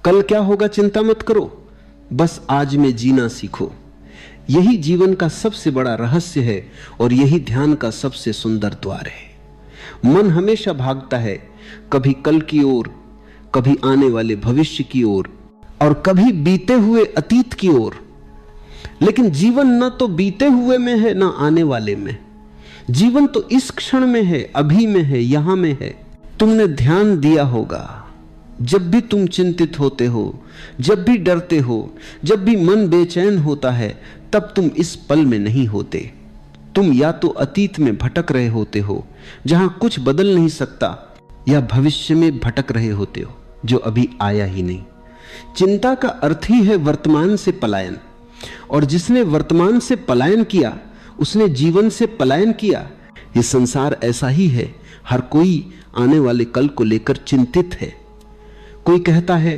कल क्या होगा चिंता मत करो, बस आज में जीना सीखो। यही जीवन का सबसे बड़ा रहस्य है और यही ध्यान का सबसे सुंदर द्वार है। मन हमेशा भागता है, कभी कल की ओर, कभी आने वाले भविष्य की ओर और कभी बीते हुए अतीत की ओर। लेकिन जीवन न तो बीते हुए में है न आने वाले में। जीवन तो इस क्षण में है, अभी में है, यहां में है। तुमने ध्यान दिया होगा, जब भी तुम चिंतित होते हो, जब भी डरते हो, जब भी मन बेचैन होता है, तब तुम इस पल में नहीं होते। तुम या तो अतीत में भटक रहे होते हो जहां कुछ बदल नहीं सकता, या भविष्य में भटक रहे होते हो जो अभी आया ही नहीं। चिंता का अर्थ ही है वर्तमान से पलायन, और जिसने वर्तमान से पलायन किया उसने जीवन से पलायन किया। ये संसार ऐसा ही है, हर कोई आने वाले कल को लेकर चिंतित है। कोई कहता है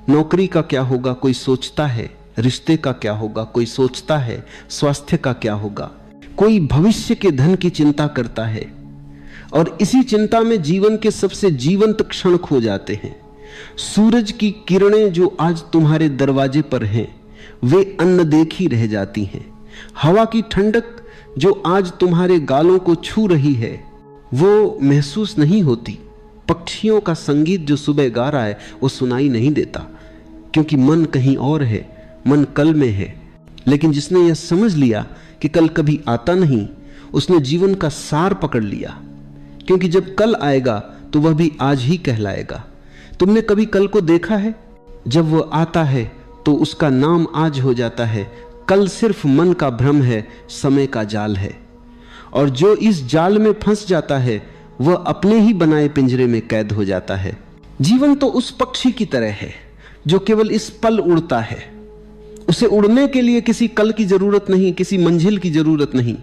नौकरी का क्या होगा, कोई सोचता है रिश्ते का क्या होगा, कोई सोचता है स्वास्थ्य का क्या होगा, कोई भविष्य के धन की चिंता करता है। और इसी चिंता में जीवन के सबसे जीवंत क्षण खो जाते हैं। सूरज की किरणें जो आज तुम्हारे दरवाजे पर हैं, वे अनदेखी रह जाती हैं। हवा की ठंडक जो आज तुम्हारे गालों को छू रही है, वो महसूस नहीं होती। पक्षियों का संगीत जो सुबह गा रहा है, वो सुनाई नहीं देता, क्योंकि मन कहीं और है, मन कल में है। लेकिन जिसने यह समझ लिया कि कल कभी आता नहीं, उसने जीवन का सार पकड़ लिया, क्योंकि जब कल आएगा तो वह भी आज ही कहलाएगा। तुमने कभी कल को देखा है? जब वह आता है तो उसका नाम आज हो जाता है। कल सिर्फ मन का भ्रम है, समय का जाल है, और जो इस जाल में फंस जाता है वह अपने ही बनाए पिंजरे में कैद हो जाता है। जीवन तो उस पक्षी की तरह है जो केवल इस पल उड़ता है। उसे उड़ने के लिए किसी कल की जरूरत नहीं, किसी मंजिल की जरूरत नहीं।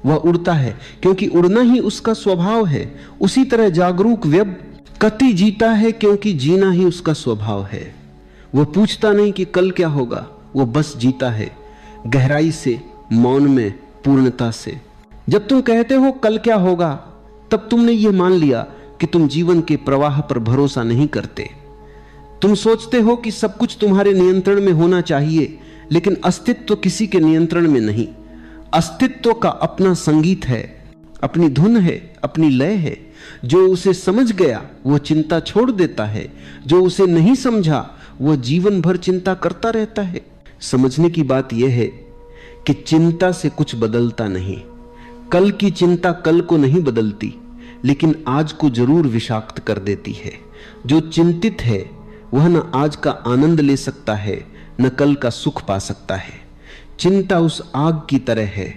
वह उड़ता है क्योंकि उड़ना ही उसका स्वभाव है। उसी तरह जागरूक व्यक्ति जीता है क्योंकि जीना ही उसका स्वभाव है। वह पूछता नहीं कि कल क्या होगा, वो बस जीता है, गहराई से, मौन में, पूर्णता से। जब तुम कहते हो कल क्या होगा, तब तुमने ये मान लिया कि तुम जीवन के प्रवाह पर भरोसा नहीं करते। तुम सोचते हो कि सब कुछ तुम्हारे नियंत्रण में होना चाहिए, लेकिन अस्तित्व किसी के नियंत्रण में नहीं। अस्तित्व का अपना संगीत है, अपनी धुन है, अपनी लय है। जो उसे समझ गया वो चिंता छोड़ देता है, जो उसे नहीं समझा वो जीवन भर चिंता करता रहता है। समझने की बात यह है कि चिंता से कुछ बदलता नहीं। कल की चिंता कल को नहीं बदलती, लेकिन आज को जरूर विषाक्त कर देती है। जो चिंतित है वह न आज का आनंद ले सकता है, न कल का सुख पा सकता है। चिंता उस आग की तरह है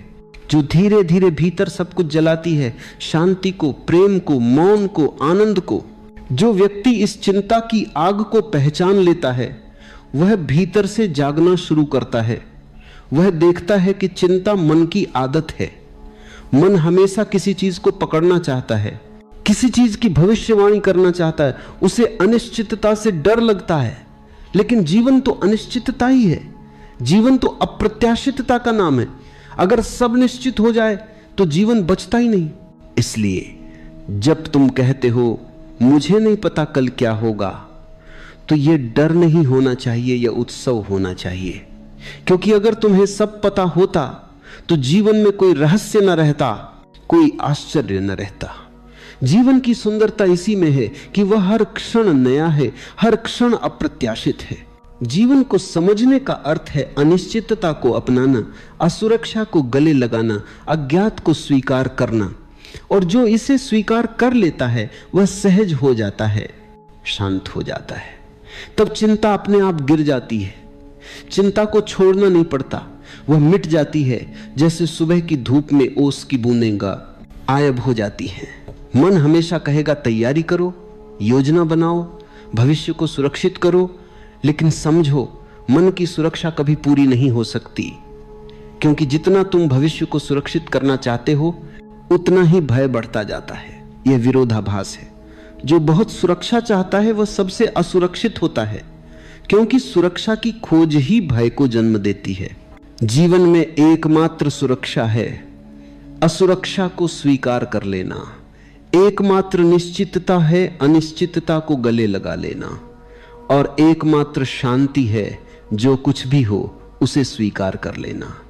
जो धीरे धीरे भीतर सब कुछ जलाती है, शांति को, प्रेम को, मौन को, आनंद को। जो व्यक्ति इस चिंता की आग को पहचान लेता है वह भीतर से जागना शुरू करता है। वह देखता है कि चिंता मन की आदत है। मन हमेशा किसी चीज को पकड़ना चाहता है, किसी चीज की भविष्यवाणी करना चाहता है। उसे अनिश्चितता से डर लगता है, लेकिन जीवन तो अनिश्चितता ही है। जीवन तो अप्रत्याशितता का नाम है। अगर सब निश्चित हो जाए तो जीवन बचता ही नहीं। इसलिए जब तुम कहते हो मुझे नहीं पता कल क्या होगा, तो यह डर नहीं होना चाहिए, यह उत्सव होना चाहिए। क्योंकि अगर तुम्हें सब पता होता तो जीवन में कोई रहस्य न रहता, कोई आश्चर्य न रहता। जीवन की सुंदरता इसी में है कि वह हर क्षण नया है, हर क्षण अप्रत्याशित है। जीवन को समझने का अर्थ है अनिश्चितता को अपनाना, असुरक्षा को गले लगाना, अज्ञात को स्वीकार करना। और जो इसे स्वीकार कर लेता है वह सहज हो जाता है, शांत हो जाता है। तब चिंता अपने आप गिर जाती है। चिंता को छोड़ना नहीं पड़ता, वह मिट जाती है जैसे सुबह की धूप में ओस की बूंदें गायब हो जाती हैं। मन हमेशा कहेगा तैयारी करो, योजना बनाओ, भविष्य को सुरक्षित करो, लेकिन समझो मन की सुरक्षा कभी पूरी नहीं हो सकती, क्योंकि जितना तुम भविष्य को सुरक्षित करना चाहते हो उतना ही भय बढ़ता जाता है। यह विरोधाभास है। जो बहुत सुरक्षा चाहता है वह सबसे असुरक्षित होता है, क्योंकि सुरक्षा की खोज ही भय को जन्म देती है। जीवन में एकमात्र सुरक्षा है असुरक्षा को स्वीकार कर लेना। एकमात्र निश्चितता है अनिश्चितता को गले लगा लेना। और एकमात्र शांति है जो कुछ भी हो उसे स्वीकार कर लेना।